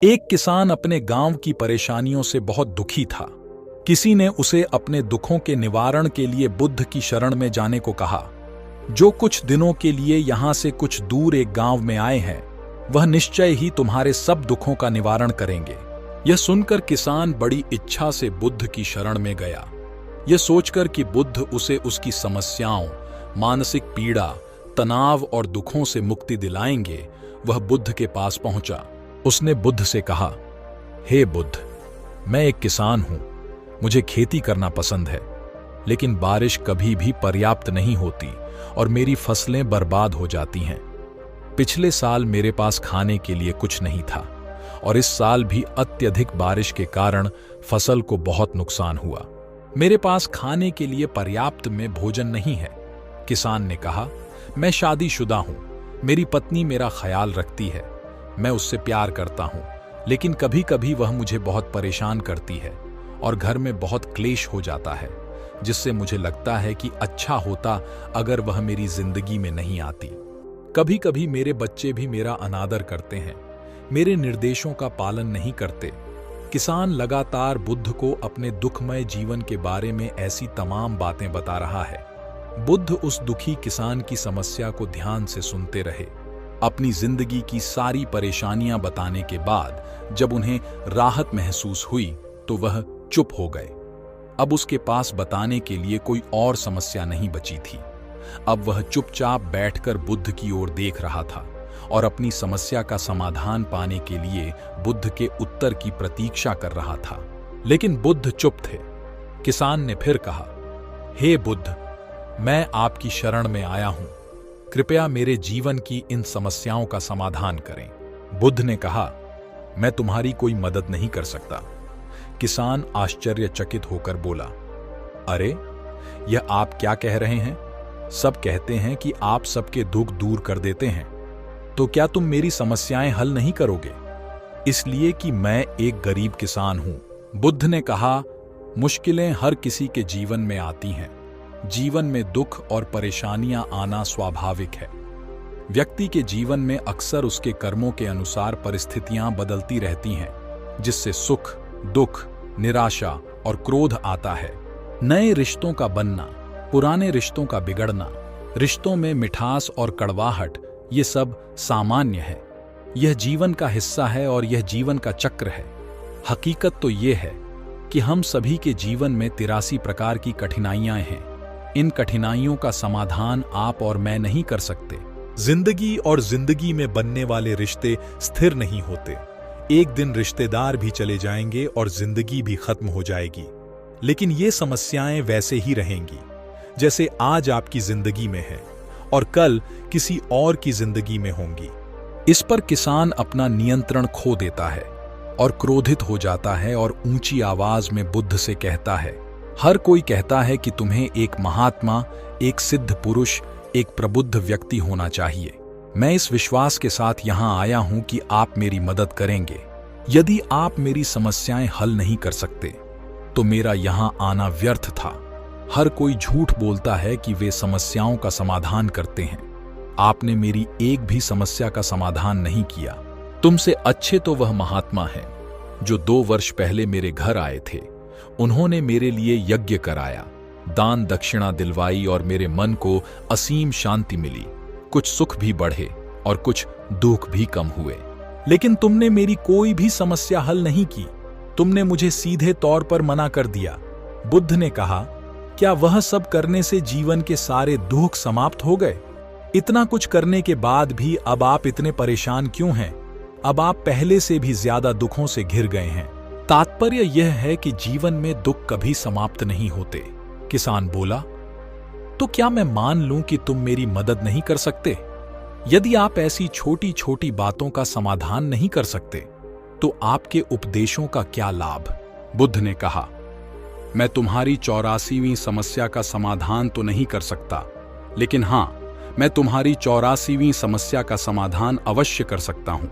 एक किसान अपने गांव की परेशानियों से बहुत दुखी था। किसी ने उसे अपने दुखों के निवारण के लिए बुद्ध की शरण में जाने को कहा, जो कुछ दिनों के लिए यहां से कुछ दूर एक गांव में आए हैं, वह निश्चय ही तुम्हारे सब दुखों का निवारण करेंगे। यह सुनकर किसान बड़ी इच्छा से बुद्ध की शरण में गया। यह सोचकर कि बुद्ध उसे उसकी समस्याओं, मानसिक पीड़ा, तनाव और दुखों से मुक्ति दिलाएंगे, वह बुद्ध के पास पहुंचा। उसने बुद्ध से कहा, हे बुद्ध, मैं एक किसान हूं, मुझे खेती करना पसंद है, लेकिन बारिश कभी भी पर्याप्त नहीं होती और मेरी फसलें बर्बाद हो जाती हैं। पिछले साल मेरे पास खाने के लिए कुछ नहीं था और इस साल भी अत्यधिक बारिश के कारण फसल को बहुत नुकसान हुआ। मेरे पास खाने के लिए पर्याप्त में भोजन नहीं है। किसान ने कहा, मैं शादीशुदा हूं, मेरी पत्नी मेरा ख्याल रखती है, मैं उससे प्यार करता हूं, लेकिन कभी कभी वह मुझे बहुत परेशान करती है और घर में बहुत क्लेश हो जाता है, जिससे मुझे लगता है कि अच्छा होता अगर वह मेरी जिंदगी में नहीं आती। कभी कभी मेरे बच्चे भी मेरा अनादर करते हैं, मेरे निर्देशों का पालन नहीं करते। किसान लगातार बुद्ध को अपने दुखमय जीवन के बारे में ऐसी तमाम बातें बता रहा है। बुद्ध उस दुखी किसान की समस्या को ध्यान से सुनते रहे। अपनी जिंदगी की सारी परेशानियां बताने के बाद जब उन्हें राहत महसूस हुई तो वह चुप हो गए। अब उसके पास बताने के लिए कोई और समस्या नहीं बची थी। अब वह चुपचाप बैठकर बुद्ध की ओर देख रहा था और अपनी समस्या का समाधान पाने के लिए बुद्ध के उत्तर की प्रतीक्षा कर रहा था। लेकिन बुद्ध चुप थे। किसान ने फिर कहा, हे बुद्ध, मैं आपकी शरण में आया हूं, कृपया मेरे जीवन की इन समस्याओं का समाधान करें। बुद्ध ने कहा, मैं तुम्हारी कोई मदद नहीं कर सकता। किसान आश्चर्यचकित होकर बोला, अरे, यह आप क्या कह रहे हैं? सब कहते हैं कि आप सबके दुख दूर कर देते हैं, तो क्या तुम मेरी समस्याएं हल नहीं करोगे? इसलिए कि मैं एक गरीब किसान हूं। बुद्ध ने कहा, मुश्किलें हर किसी के जीवन में आती हैं। जीवन में दुख और परेशानियां आना स्वाभाविक है। व्यक्ति के जीवन में अक्सर उसके कर्मों के अनुसार परिस्थितियां बदलती रहती हैं, जिससे सुख, दुख, निराशा और क्रोध आता है। नए रिश्तों का बनना, पुराने रिश्तों का बिगड़ना, रिश्तों में मिठास और कड़वाहट, ये सब सामान्य है। यह जीवन का हिस्सा है और यह जीवन का चक्र है। हकीकत तो ये है कि हम सभी के जीवन में 83 प्रकार की कठिनाइयां हैं। इन कठिनाइयों का समाधान आप और मैं नहीं कर सकते। जिंदगी और जिंदगी में बनने वाले रिश्ते स्थिर नहीं होते। एक दिन रिश्तेदार भी चले जाएंगे और जिंदगी भी खत्म हो जाएगी, लेकिन ये समस्याएं वैसे ही रहेंगी जैसे आज आपकी जिंदगी में है और कल किसी और की जिंदगी में होंगी। इस पर किसान अपना नियंत्रण खो देता है और क्रोधित हो जाता है और ऊंची आवाज में बुद्ध से कहता है, हर कोई कहता है कि तुम्हें एक महात्मा, एक सिद्ध पुरुष, एक प्रबुद्ध व्यक्ति होना चाहिए। मैं इस विश्वास के साथ यहां आया हूं कि आप मेरी मदद करेंगे। यदि आप मेरी समस्याएं हल नहीं कर सकते, तो मेरा यहां आना व्यर्थ था। हर कोई झूठ बोलता है कि वे समस्याओं का समाधान करते हैं। आपने मेरी एक भी समस्या का समाधान नहीं किया। तुमसे अच्छे तो वह महात्मा हैं जो 2 वर्ष पहले मेरे घर आए थे। उन्होंने मेरे लिए यज्ञ कराया, दान दक्षिणा दिलवाई और मेरे मन को असीम शांति मिली। कुछ सुख भी बढ़े और कुछ दुख भी कम हुए। लेकिन तुमने मेरी कोई भी समस्या हल नहीं की। तुमने मुझे सीधे तौर पर मना कर दिया। बुद्ध ने कहा, क्या वह सब करने से जीवन के सारे दुख समाप्त हो गए? इतना कुछ करने के बाद भी अब आप इतने परेशान क्यों हैं? अब आप पहले से भी ज्यादा दुखों से घिर गए हैं। तात्पर्य यह है कि जीवन में दुख कभी समाप्त नहीं होते। किसान बोला, तो क्या मैं मान लूं कि तुम मेरी मदद नहीं कर सकते? यदि आप ऐसी छोटी छोटी बातों का समाधान नहीं कर सकते, तो आपके उपदेशों का क्या लाभ? बुद्ध ने कहा, मैं तुम्हारी 84वीं समस्या का समाधान तो नहीं कर सकता, लेकिन हां, मैं तुम्हारी 84वीं समस्या का समाधान अवश्य कर सकता हूं।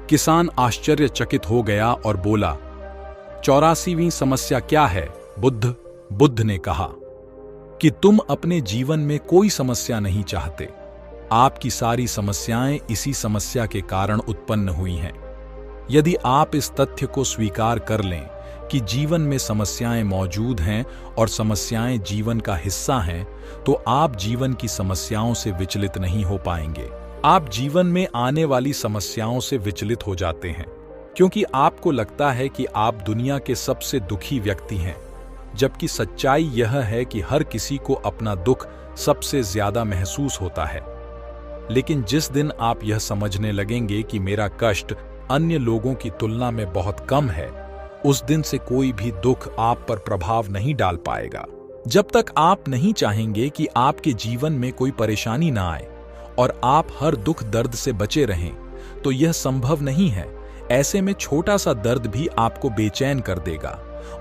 किसान आश्चर्यचकित हो गया और बोला, 84वीं समस्या क्या है बुद्ध? बुद्ध ने कहा कि तुम अपने जीवन में कोई समस्या नहीं चाहते। आपकी सारी समस्याएं इसी समस्या के कारण उत्पन्न हुई हैं। यदि आप इस तथ्य को स्वीकार कर लें कि जीवन में समस्याएं मौजूद हैं और समस्याएं जीवन का हिस्सा हैं, तो आप जीवन की समस्याओं से विचलित नहीं हो पाएंगे। आप जीवन में आने वाली समस्याओं से विचलित हो जाते हैं क्योंकि आपको लगता है कि आप दुनिया के सबसे दुखी व्यक्ति हैं, जबकि सच्चाई यह है कि हर किसी को अपना दुख सबसे ज्यादा महसूस होता है। लेकिन जिस दिन आप यह समझने लगेंगे कि मेरा कष्ट अन्य लोगों की तुलना में बहुत कम है, उस दिन से कोई भी दुख आप पर प्रभाव नहीं डाल पाएगा। जब तक आप नहीं चाहेंगे कि आपके जीवन में कोई परेशानी ना आए और आप हर दुख दर्द से बचे रहें, तो यह संभव नहीं है। ऐसे में छोटा सा दर्द भी आपको बेचैन कर देगा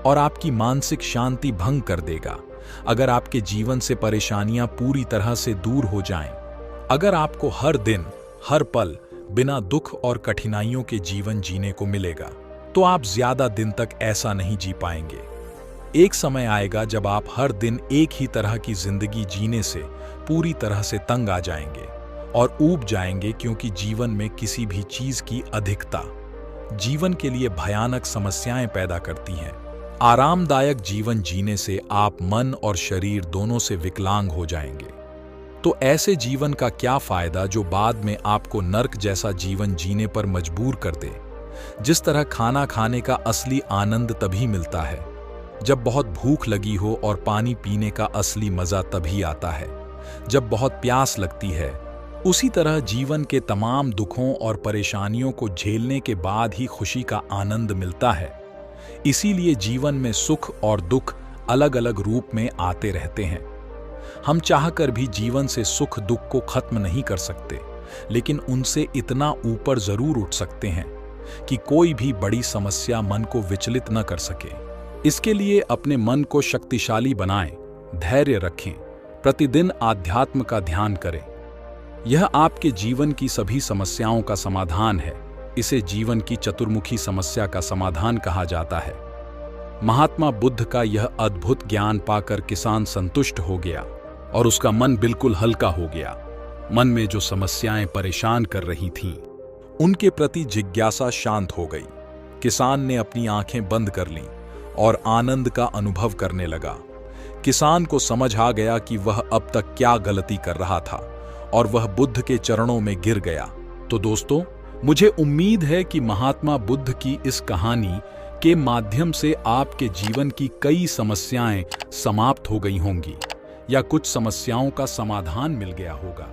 और आपकी मानसिक शांति भंग कर देगा। अगर आपके जीवन से परेशानियां पूरी तरह से दूर हो जाएं, अगर आपको हर दिन, हर पल बिना दुख और कठिनाइयों के जीवन जीने को मिलेगा, तो आप ज्यादा दिन तक ऐसा नहीं जी पाएंगे। एक समय आएगा जब आप हर दिन एक ही तरह की जिंदगी जीने से पूरी तरह से तंग आ जाएंगे और ऊब जाएंगे, क्योंकि जीवन में किसी भी चीज की अधिकता जीवन के लिए भयानक समस्याएं पैदा करती हैं। आरामदायक जीवन जीने से आप मन और शरीर दोनों से विकलांग हो जाएंगे। तो ऐसे जीवन का क्या फायदा जो बाद में आपको नर्क जैसा जीवन जीने पर मजबूर कर दे। जिस तरह खाना खाने का असली आनंद तभी मिलता है जब बहुत भूख लगी हो, और पानी पीने का असली मजा तभी आता है जब बहुत प्यास लगती है। उसी तरह जीवन के तमाम दुखों और परेशानियों को झेलने के बाद ही खुशी का आनंद मिलता है। इसीलिए जीवन में सुख और दुख अलग अलग रूप में आते रहते हैं। हम चाहकर भी जीवन से सुख दुख को खत्म नहीं कर सकते, लेकिन उनसे इतना ऊपर जरूर उठ सकते हैं कि कोई भी बड़ी समस्या मन को विचलित न कर सके। इसके लिए अपने मन को शक्तिशाली बनाएं, धैर्य रखें, प्रतिदिन आध्यात्म का ध्यान करें। यह आपके जीवन की सभी समस्याओं का समाधान है। इसे जीवन की चतुर्मुखी समस्या का समाधान कहा जाता है। महात्मा बुद्ध का यह अद्भुत ज्ञान पाकर किसान संतुष्ट हो गया और उसका मन बिल्कुल हल्का हो गया। मन में जो समस्याएं परेशान कर रही थीं, उनके प्रति जिज्ञासा शांत हो गई। किसान ने अपनी आंखें बंद कर लीं और आनंद का अनुभव करने लगा। किसान को समझ आ गया कि वह अब तक क्या गलती कर रहा था और वह बुद्ध के चरणों में गिर गया। तो दोस्तों, मुझे उम्मीद है कि महात्मा बुद्ध की इस कहानी के माध्यम से आपके जीवन की कई समस्याएं समाप्त हो गई होंगी या कुछ समस्याओं का समाधान मिल गया होगा।